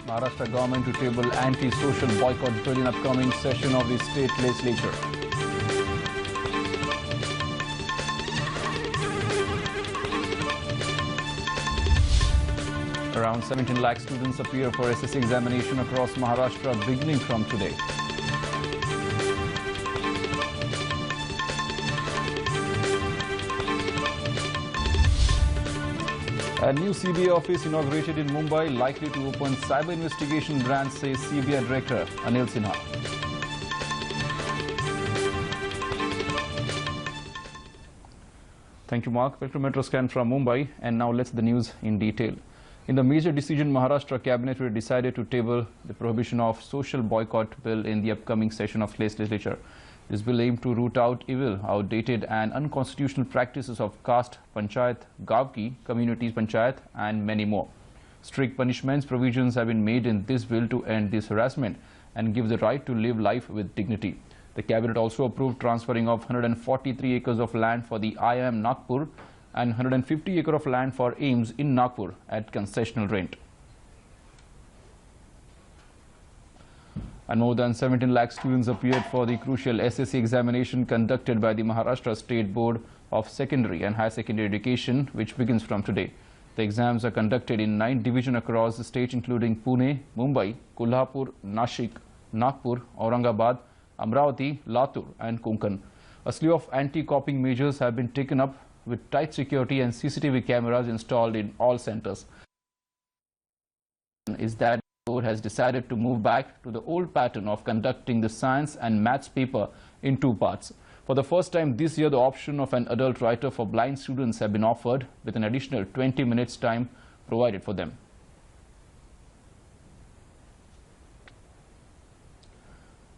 Maharashtra government to table anti-social boycott bill in upcoming session of the state legislature. Around 17 lakh students appear for SSC examination across Maharashtra beginning from today. A new CBI office inaugurated in Mumbai, likely to open cyber investigation branch, says CBI Director Anil Sinha. Thank you, Mark. Welcome to Metro Scan from Mumbai. And now let's the news in detail. In the major decision, Maharashtra Cabinet decided to table the prohibition of social boycott bill in the upcoming session of legislature. This bill aimed to root out evil, outdated and unconstitutional practices of caste, panchayat, Gavki, communities panchayat and many more. Strict punishments provisions have been made in this bill to end this harassment and give the right to live life with dignity. The Cabinet also approved transferring of 143 acres of land for the IIM Nagpur and 150 acres of land for AIIMS in Nagpur at concessional rent. And more than 17 lakh students appeared for the crucial SSC examination conducted by the Maharashtra State Board of Secondary and Higher Secondary Education, which begins from today. The exams are conducted in 9 divisions across the state, including Pune, Mumbai, Kolhapur, Nashik, Nagpur, Aurangabad, Amravati, Latur and Konkan. A slew of anti-copying measures have been taken up with tight security and CCTV cameras installed in all centers. Is that the board has decided to move back to the old pattern of conducting the science and maths paper in 2 parts. For the first time this year, the option of an adult writer for blind students have been offered with an additional 20 minutes time provided for them.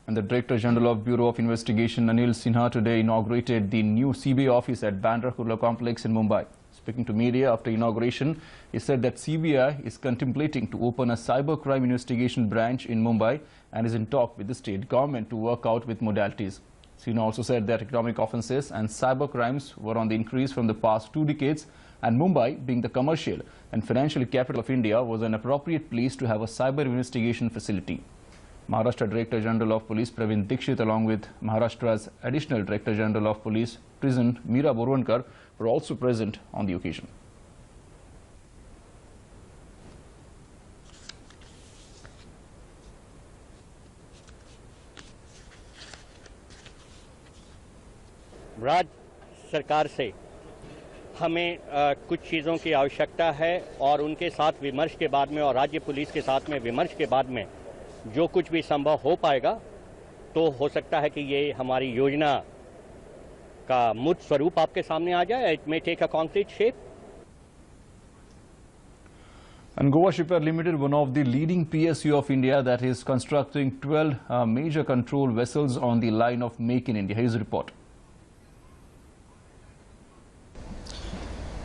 And the Director General of Bureau of Investigation, Anil Sinha, today inaugurated the new CBI office at Bandra Kurla complex in Mumbai. Speaking to media after inauguration, he said that CBI is contemplating to open a cybercrime investigation branch in Mumbai and is in talk with the state government to work out with modalities. Sinha also said that economic offences and cyber crimes were on the increase from the past 2 decades, and Mumbai, being the commercial and financial capital of India, was an appropriate place to have a cyber investigation facility. Maharashtra Director General of Police Praveen Dikshit, along with Maharashtra's Additional Director General of Police Prison Meera Borwankar, were also present on the occasion. राज्य सरकार से हमें कुछ चीज़ों की आवश्यकता है और उनके साथ विमर्श के बाद में और राज्य पुलिस के साथ में विमर्श के बाद में जो कुछ भी संभव हो पाएगा तो हो सकता है कि ये हमारी योजना का मूर्त स्वरूप आपके सामने आ जाए. It may take a concrete shape. And Goa Shipyard Limited, one of the leading PSU of India, that is constructing 12 major control vessels on the line of Make in India. Here's a report.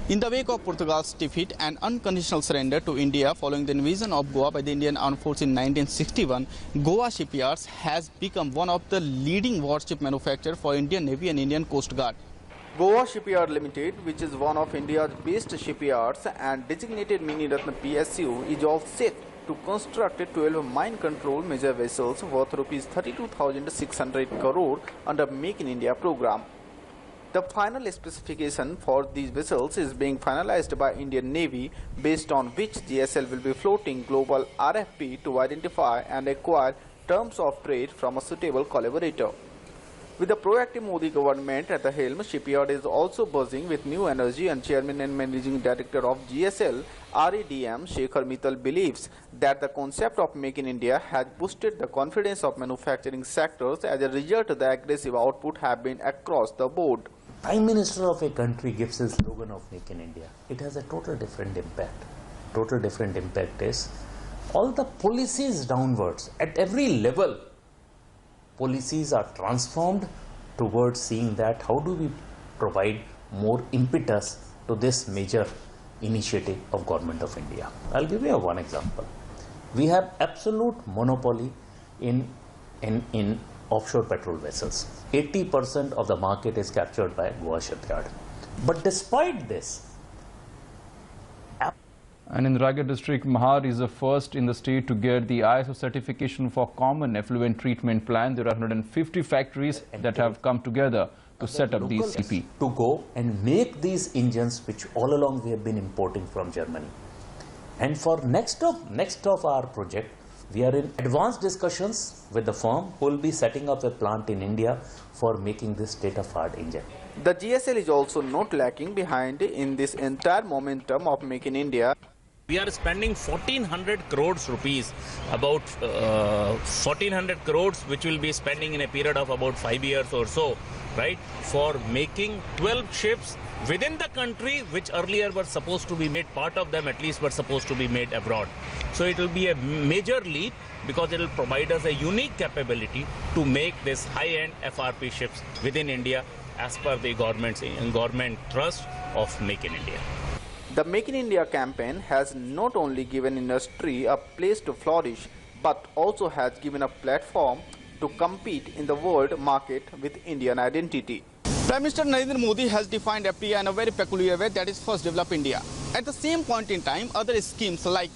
In the wake of Portugal's defeat and unconditional surrender to India following the invasion of Goa by the Indian Armed Force in 1961, Goa Shipyards has become one of the leading warship manufacturers for Indian Navy and Indian Coast Guard. Goa Shipyard Limited, which is one of India's best shipyards and designated Mini Ratna PSU, is all set to construct 12 mine control major vessels worth Rs 32,600 crore under Make in India program. The final specification for these vessels is being finalized by Indian Navy, based on which GSL will be floating global RFP to identify and acquire terms of trade from a suitable collaborator. With the proactive Modi government at the helm, shipyard is also buzzing with new energy, and Chairman and Managing Director of GSL, RADM, Shekhar Mittal, believes that the concept of Make in India has boosted the confidence of manufacturing sectors. As a result, the aggressive output have been across the board. Prime Minister of a country gives a slogan of Make in India. It has a total different impact. Total different impact is all the policies downwards at every level. Policies are transformed towards seeing that how do we provide more impetus to this major initiative of Government of India. I'll give you one example. We have absolute monopoly in offshore petrol vessels. 80% of the market is captured by Goa Shipyard. But despite this, And in the Raigad district, Mahad is the first in the state to get the ISO certification for common effluent treatment plant. There are 150 factories that have come together to set up these CP. To go and make these engines which all along we have been importing from Germany. And for next of our project, we are in advanced discussions with the firm who will be setting up a plant in India for making this state-of-art engine. The GSL is also not lacking behind in this entire momentum of Make in India. We are spending 1400 crores rupees, about 1400 crores, which will be spending in a period of about 5 years or so, right, for making 12 ships within the country, which earlier were supposed to be made, part of them at least were supposed to be made abroad. So it will be a major leap because it will provide us a unique capability to make this high-end FRP ships within India as per the government thrust of Make in India. The Make in India campaign has not only given industry a place to flourish, but also has given a platform to compete in the world market with Indian identity. Prime Minister Narendra Modi has defined FDI in a very peculiar way, that is first develop India. At the same point in time, other schemes like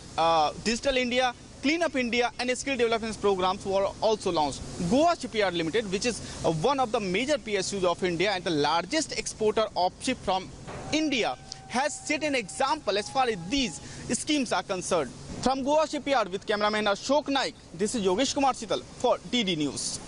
Digital India, Clean Up India and skill development programs were also launched. Goa Shipyard Limited, which is one of the major PSUs of India and the largest exporter of ship from India, has set an example as far as these schemes are concerned. From Goa Shipyard with cameraman Ashok Naik, this is Yogesh Kumar Sital for DD News.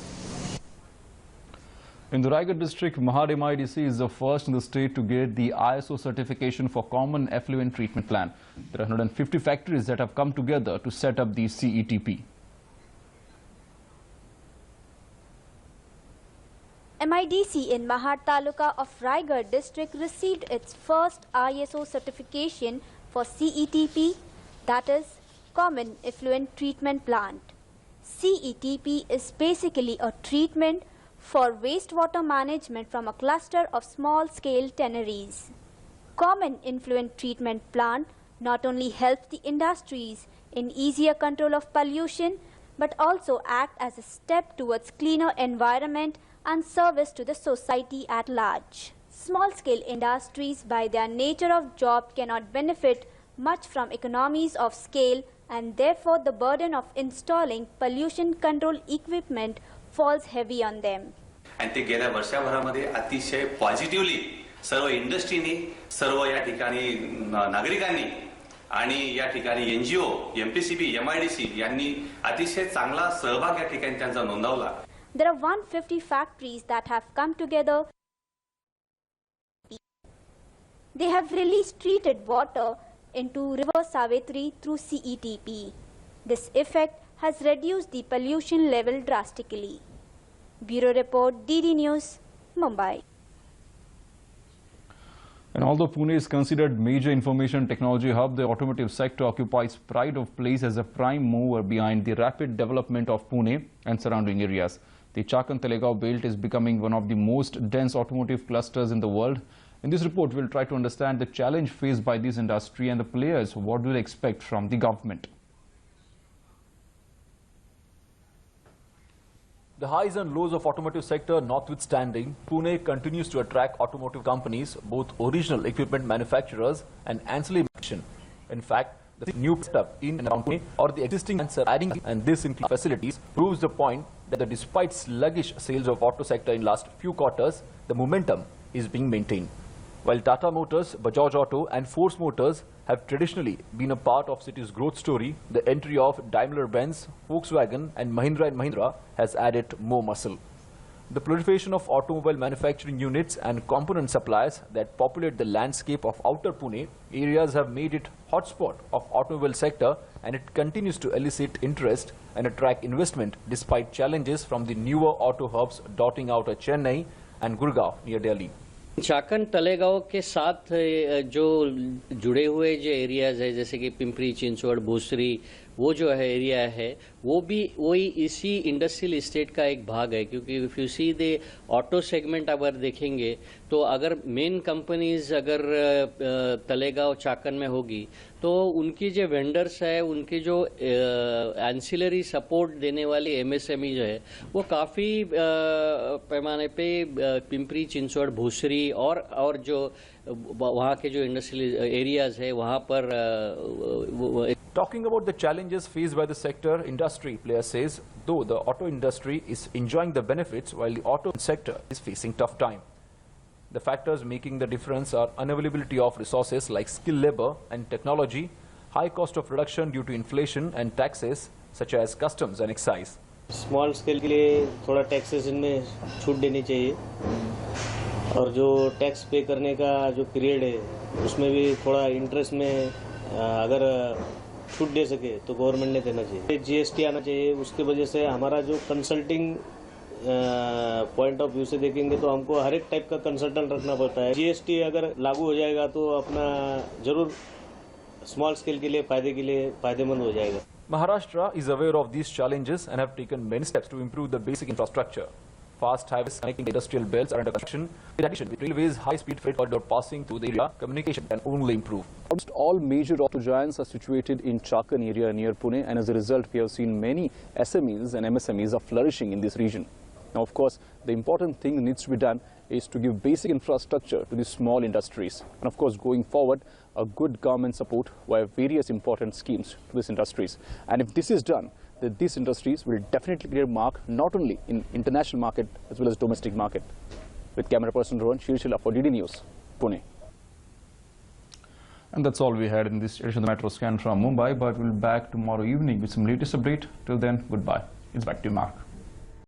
In the Raigad district, Mahad MIDC is the first in the state to get the ISO certification for common effluent treatment plant. There are 150 factories that have come together to set up the CETP. MIDC in Mahad Taluka of Raigad district received its first ISO certification for CETP, that is Common Effluent Treatment Plant. CETP is basically a treatment for wastewater management from a cluster of small-scale tanneries. Common Effluent Treatment Plant not only helps the industries in easier control of pollution, but also act as a step towards cleaner environment and service to the society at large. Small-scale industries by their nature of job cannot benefit much from economies of scale, and therefore the burden of installing pollution control equipment falls heavy on them. आणि ते गेल्या वर्षभरामध्ये अतिशय positively सर्व इंडस्ट्रीनी, सर्व या ठिकाणी नागरिकांनी आणि या ठिकाणी एनजीओ, एमपीसीबी, एमआयडीसी यांनी अतिशय चांगला सहभाग या ठिकाणी त्यांचा नोंदवला. There are 150 factories that have come together. They have released treated water into River Sahyadri through CETP. This effect has reduced the pollution level drastically. Bureau Report, DD News, Mumbai. And although Pune is considered major information technology hub, the automotive sector occupies pride of place as a prime mover behind the rapid development of Pune and surrounding areas. The Chakan-Talegaon belt is becoming one of the most dense automotive clusters in the world. In this report, we'll try to understand the challenge faced by this industry and the players. What do they expect from the government? The highs and lows of automotive sector notwithstanding, Pune continues to attract automotive companies, both original equipment manufacturers and ancillary manufacturing. In fact, the new setup in and around Pune or the existing plants are adding, and this includes facilities, proves the point that despite sluggish sales of auto sector in last few quarters, the momentum is being maintained. While Tata Motors, Bajaj Auto and Force Motors have traditionally been a part of city's growth story, the entry of Daimler-Benz, Volkswagen and Mahindra has added more muscle. The proliferation of automobile manufacturing units and component suppliers that populate the landscape of outer Pune areas have made it hotspot of automobile sector, and it continues to elicit interest and attract investment despite challenges from the newer auto hubs dotting out at Chennai and Gurgaon near Delhi. Chakan Talegaon के साथ जो जुड़े हुए जो areas है, जैसे कि पिंपरी चिंचवड़, भूसरी, वो जो है एरिया है, वो भी वही इसी इंडस्ट्रियल इस्टेट का एक भाग है. क्योंकि if you see the auto segment अगर देखेंगे तो अगर मेन कंपनीज अगर तलेगांव चाकन में होगी तो उनकी जो वेंडर्स है, उनकी जो एंसिलरी सपोर्ट देने वाली एमएसएमई जो है वो काफ़ी पैमाने पे पिंपरी चिंचवड़ भूसरी और जो वहाँ के जो इंडस्ट्रियल एरियाज है वहाँ पर Talking about the challenges faced by the sector, industry player says, though the auto industry is enjoying the benefits while the auto sector is facing tough time. The factors making the difference are unavailability of resources like skilled labor and technology, high cost of production due to inflation and taxes such as customs and excise. Small scale के लिए थोड़ा taxation में छूट देनी चाहिए और जो tax पे करने का जो पीरियड है उसमें भी थोड़ा इंटरेस्ट में अगर छूट दे सके तो गवर्नमेंट ने देना चाहिए। जीएसटी आना चाहिए, उसके वजह से हमारा जो कंसल्टिंग पॉइंट ऑफ व्यू से देखेंगे तो हमको हर एक टाइप का कंसल्टेंट रखना पड़ता है। जीएसटी अगर लागू हो जाएगा तो अपना जरूर स्मॉल स्केल के लिए फायदेमंद हो जाएगा। Maharashtra is aware of these challenges and have taken many steps to improve the basic infrastructure. Fast highways connecting industrial belts are under construction. In addition, with railways, high-speed freight corridor passing through the area, communication can only improve. Almost all major auto giants are situated in Chakan area near Pune, and as a result, we have seen many SMEs and MSMEs are flourishing in this region. Now, of course, the important thing that needs to be done is to give basic infrastructure to these small industries. And of course, going forward, a good government support via various important schemes to these industries. And if this is done, then these industries will definitely get a mark not only in international market as well as domestic market. With camera person Rohan Shirshila for DD News, Pune. And that's all we had in this edition of the Metro Scan from Mumbai, but we'll be back tomorrow evening with some latest update. Till then, goodbye. It's back to you, Mark.